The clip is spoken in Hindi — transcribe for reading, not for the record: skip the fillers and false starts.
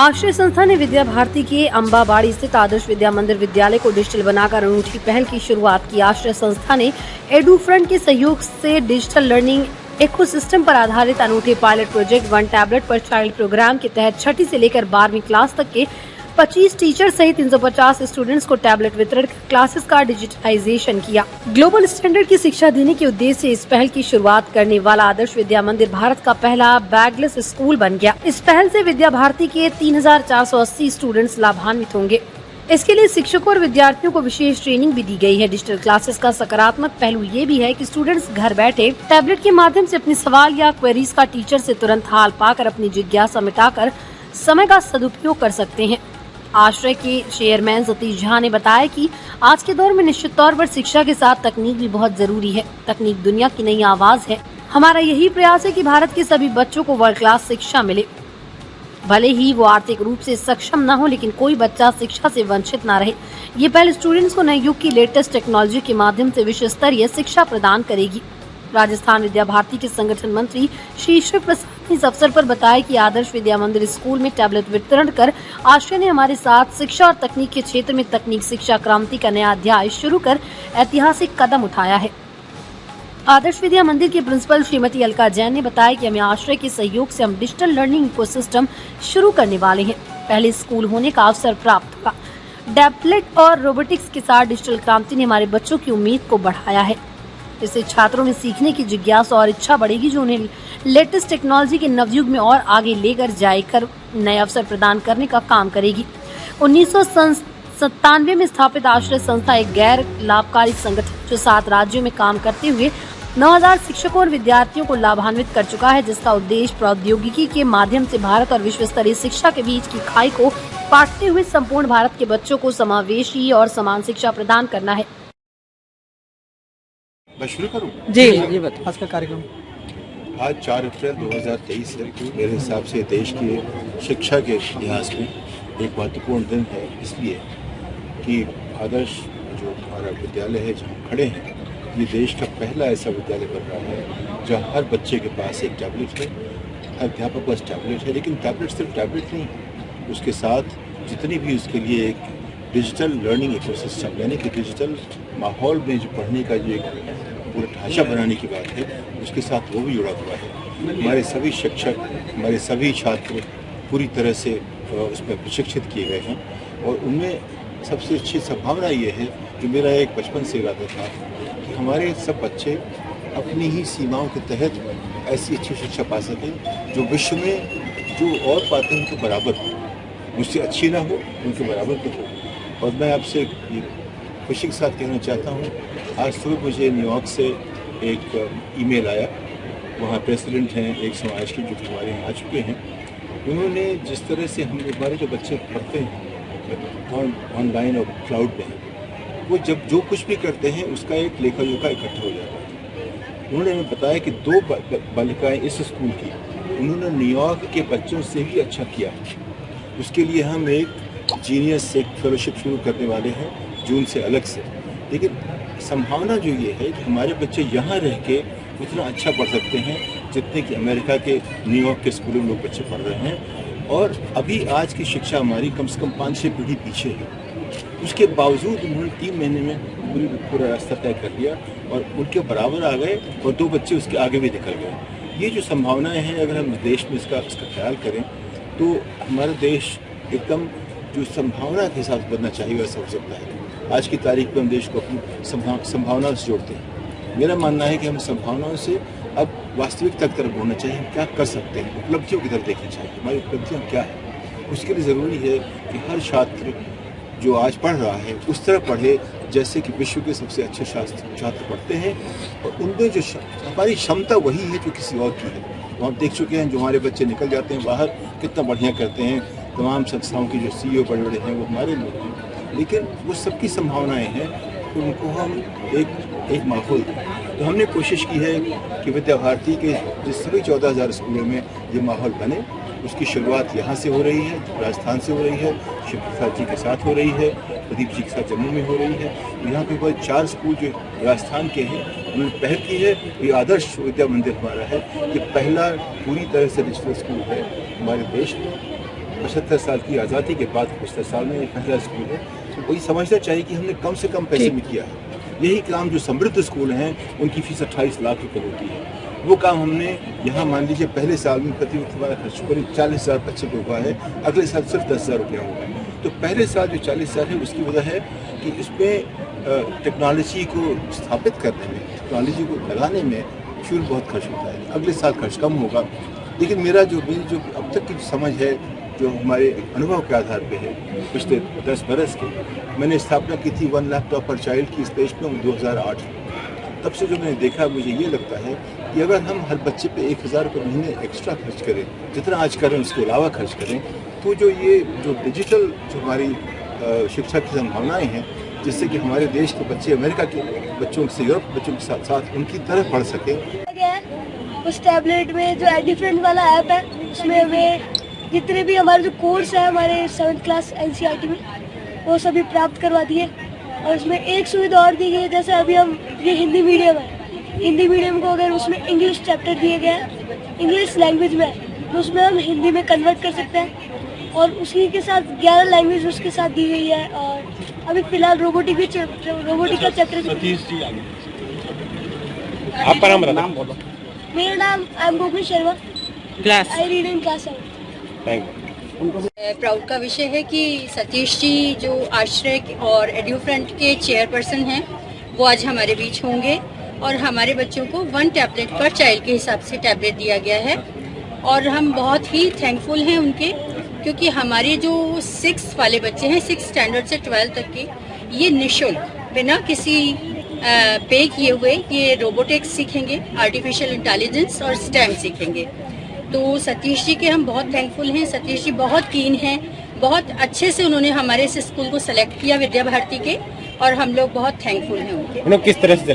आश्रय संस्था ने विद्या भारती के अम्बाबाड़ी स्थित आदर्श विद्या मंदिर विद्यालय को डिजिटल बनाकर अनूठी पहल की शुरुआत की। आश्रय संस्था ने एडुफ्रंट के सहयोग से डिजिटल लर्निंग इकोसिस्टम पर आधारित अनूठे पायलट प्रोजेक्ट वन टैबलेट पर चाइल्ड प्रोग्राम के तहत 6ठी से लेकर 12वीं क्लास तक के 25 टीचर सहित 350 स्टूडेंट्स को टैबलेट वितरण कर क्लासेस का डिजिटलाइजेशन किया। ग्लोबल स्टैंडर्ड की शिक्षा देने के उद्देश्य से इस पहल की शुरुआत करने वाला आदर्श विद्या मंदिर भारत का पहला बैगलेस स्कूल बन गया। इस पहल से विद्या भारती के 3480 स्टूडेंट्स लाभान्वित होंगे। इसके लिए शिक्षकों और विद्यार्थियों को विशेष ट्रेनिंग भी दी गई है। डिजिटल क्लासेस का सकारात्मक पहलू ये भी है कि स्टूडेंट्स घर बैठे टैबलेट के माध्यम से अपने सवाल या क्वेरीज का टीचर से तुरंत हाल पाकर अपनी जिज्ञासा मिटाकर समय का सदुपयोग कर सकते हैं। आश्रय के चेयरमैन सतीश झा ने बताया कि आज के दौर में निश्चित तौर पर शिक्षा के साथ तकनीक भी बहुत जरूरी है। तकनीक दुनिया की नई आवाज है। हमारा यही प्रयास है कि भारत के सभी बच्चों को वर्ल्ड क्लास शिक्षा मिले। भले ही वो आर्थिक रूप से सक्षम न हो, लेकिन कोई बच्चा शिक्षा से वंचित न रहे। ये पहल स्टूडेंट्स को नए युग की लेटेस्ट टेक्नोलॉजी के माध्यम से विश्व स्तरीय शिक्षा प्रदान करेगी। राजस्थान विद्या भारती के संगठन मंत्री श्री ईश्वर प्रसाद ने इस अवसर पर बताया कि आदर्श विद्या मंदिर स्कूल में टैबलेट वितरण कर आश्रय ने हमारे साथ शिक्षा और तकनीक के क्षेत्र में तकनीक शिक्षा क्रांति का नया अध्याय शुरू कर ऐतिहासिक कदम उठाया है। आदर्श विद्या मंदिर के प्रिंसिपल श्रीमती अलका जैन ने बताया कि हमें आश्रय के सहयोग से हम डिजिटल लर्निंग इकोसिस्टम शुरू करने वाले हैं। पहले स्कूल होने का अवसर प्राप्त हुआ। टैबलेट और रोबोटिक्स के साथ डिजिटल क्रांति ने हमारे बच्चों की उम्मीद को बढ़ाया है। इससे छात्रों में सीखने की जिज्ञासा और इच्छा बढ़ेगी, जो उन्हें लेटेस्ट टेक्नोलॉजी के नवयुग में और आगे लेकर जाकर नए अवसर प्रदान करने का काम करेगी। 1997 में स्थापित आश्रय संस्था एक गैर लाभकारी संगठन जो 7 राज्यों में काम करते हुए 9000 शिक्षकों और विद्यार्थियों को लाभान्वित कर चुका है, जिसका उद्देश्य प्रौद्योगिकी के माध्यम से भारत और विश्व स्तरीय शिक्षा के बीच की खाई को पाटते हुए संपूर्ण भारत के बच्चों को समावेशी और समान शिक्षा प्रदान करना है। मैं शुरू करूं? जी बताओ। आज का कार्यक्रम आज 4 अप्रैल 2023 है। मेरे हिसाब से देश के शिक्षा के इतिहास में एक महत्वपूर्ण दिन है, इसलिए कि आदर्श जो हमारा विद्यालय है जहाँ खड़े हैं, ये देश का पहला ऐसा विद्यालय बन रहा है जहाँ हर बच्चे के पास एक टैबलेट है, हर अध्यापक के पास टैबलेट है। लेकिन टैबलेट सिर्फ टैबलेट नहीं, उसके साथ जितनी भी उसके लिए एक डिजिटल लर्निंग इकोसिस्टम, यानी कि डिजिटल माहौल में जो पढ़ने का जो एक पूरा ढांचा बनाने की बात है, उसके साथ वो भी जुड़ा हुआ है। हमारे सभी शिक्षक, हमारे सभी छात्र पूरी तरह से उसमें प्रशिक्षित किए गए हैं और उनमें सबसे अच्छी संभावना ये है कि मेरा एक बचपन से इरादा था कि हमारे सब बच्चे अपनी ही सीमाओं के तहत ऐसी अच्छी शिक्षा पा सकें जो विश्व में जो और पाते हैं उनके बराबर हो, मुझसे अच्छी ना हो, उनके बराबर तो हो। और मैं आपसे खुशी के साथ कहना चाहता हूँ, आज सुबह मुझे न्यूयॉर्क से एक ईमेल आया। वहाँ प्रेसिडेंट हैं एक समाज के जो कि हमारे यहाँ आ चुके हैं। उन्होंने जिस तरह से हमारे जो बच्चे पढ़ते हैं ऑनलाइन और क्लाउड में, वो जब जो कुछ भी करते हैं उसका एक लेखा जोखा इकट्ठा हो जाता है। उन्होंने हमें बताया कि 2 बालिकाएँ इस स्कूल की उन्होंने न्यूयॉर्क के बच्चों से भी अच्छा किया। उसके लिए हम एक जीनियस एक फेलोशिप शुरू करने वाले हैं जून से अलग से। लेकिन संभावना जो ये है कि हमारे बच्चे यहाँ रह के उतना अच्छा पढ़ सकते हैं जितने कि अमेरिका के न्यूयॉर्क के स्कूलों में लोग बच्चे पढ़ रहे हैं। और अभी आज की शिक्षा हमारी कम से कम 5-6 पीढ़ी पीछे है। उसके बावजूद उन्होंने 3 महीने में पूरा रास्ता तय कर लिया और उनके बराबर आ गए और 2 बच्चे उसके आगे भी निकल गए। ये जो संभावनाएँ हैं, अगर हम देश में इसका ख्याल करें तो हमारा देश एकदम जो संभावना के साथ बनना चाहिए वैसा हो सकता है। आज की तारीख में हम देश को अपनी संभावनाओं से जोड़ते हैं। मेरा मानना है कि हम संभावनाओं से अब वास्तविकता की तरफ बढ़ना चाहिए। हम क्या कर सकते हैं, उपलब्धियों की तरफ देखनी चाहिए। हमारी उपलब्धियाँ क्या है, उसके लिए ज़रूरी है कि हर छात्र जो आज पढ़ रहा है उस तरह पढ़े जैसे कि विश्व के सबसे अच्छे छात्र पढ़ते हैं। और उनमें जो हमारी क्षमता वही है जो किसी और की है। तो हम देख चुके हैं जो हमारे बच्चे निकल जाते हैं बाहर, कितना बढ़िया करते हैं। तमाम संस्थाओं की जो CEO बड़े बड़े हैं वो हमारे लोग हैं, लेकिन वो सबकी संभावनाएं हैं तो उनको हम एक माहौल दें। तो हमने कोशिश की है कि विद्या भारती के जिस सभी 14,000 स्कूलों में ये माहौल बने। उसकी शुरुआत यहाँ से हो रही है, राजस्थान से हो रही है, शिव प्रसाद जी के साथ हो रही है, प्रदीप जी के साथ जम्मू में हो रही है। यहाँ पे कोई 4 स्कूल जो राजस्थान के हैं उन्होंने पहल की है। ये आदर्श विद्या मंदिर हमारा है, ये पहला पूरी तरह से डिजिटल स्कूल है हमारे देश में। 75 साल की आज़ादी के बाद 75 साल में एक पहला स्कूल है, तो वही समझना चाहिए कि हमने कम से कम पैसे में किया है। यही काम जो समृद्ध स्कूल हैं उनकी फीस 28 लाख रुपए होती है, वो काम हमने यहाँ मान लीजिए पहले साल में प्रति हमारा खर्च करीब 40,000 बच्चे पे हुआ है, अगले साल सिर्फ 10,000 रुपया होगा। तो पहले साल जो 40,000 है उसकी वजह है कि इसमें टेक्नोलॉजी को स्थापित करने में, टेक्नोलॉजी को लगाने में फ्यूल बहुत खर्च होता है। अगले साल खर्च कम होगा, लेकिन मेरी जो अब तक की समझ है, जो हमारे अनुभव के आधार पे है, पिछले 10 बरस के, मैंने स्थापना की थी 1 लैपटॉप पर चाइल्ड की इस देश में 2008 में। तब से जो मैंने देखा, मुझे ये लगता है कि अगर हम हर बच्चे पे 1,000 रुपये महीने एक्स्ट्रा खर्च करें, जितना आज करें उसके अलावा खर्च करें, तो जो डिजिटल जो हमारी शिक्षा की संभावनाएं हैं, जिससे कि हमारे देश के बच्चे अमेरिका के बच्चों से, यूरोप के बच्चों के साथ साथ उनकी तरह पढ़ सकें। उस टैबलेट में जो एडिफरेंट वाला ऐप है, उसमें हमें जितने भी हमारे जो कोर्स है हमारे 7th क्लास NCERT में, वो सभी प्राप्त करवा दिए। और उसमें एक सुविधा और दी गई है, जैसे अभी हम ये हिंदी मीडियम है, हिंदी मीडियम को अगर उसमें इंग्लिश चैप्टर दिए गए हैं इंग्लिश लैंग्वेज में, तो उसमें हम हिंदी में कन्वर्ट कर सकते हैं। और उसी के साथ 11 लैंग्वेज उसके साथ दी गई है। और अभी फिलहाल रोबोटिक का चैप्टर। सतीश जी आगे आपका नाम बताना। मेरा नाम I am Gopi Sharma, class I read in class 7। Thank you. Proud का विषय है कि सतीश जी जो आश्रय और एड्यूफ्रंट के चेयरपर्सन हैं, वो आज हमारे बीच होंगे। और हमारे बच्चों को 1 टैबलेट पर चाइल्ड के हिसाब से टैबलेट दिया गया है, और हम बहुत ही थैंकफुल हैं उनके, क्योंकि हमारे जो 6 वाले बच्चे हैं, 6 स्टैंडर्ड से 12 तक के, ये निःशुल्क बिना किसी पे किए हुए ये रोबोटिक्स सीखेंगे, आर्टिफिशियल इंटेलिजेंस और स्टेम सीखेंगे। तो सतीश जी के हम बहुत थैंकफुल हैं। सतीश जी बहुत कीन हैं, बहुत अच्छे से उन्होंने हमारे इस स्कूल को सेलेक्ट किया विद्या भारती के, और हम लोग बहुत थैंकफुल हैं उनके। किस तरह से चले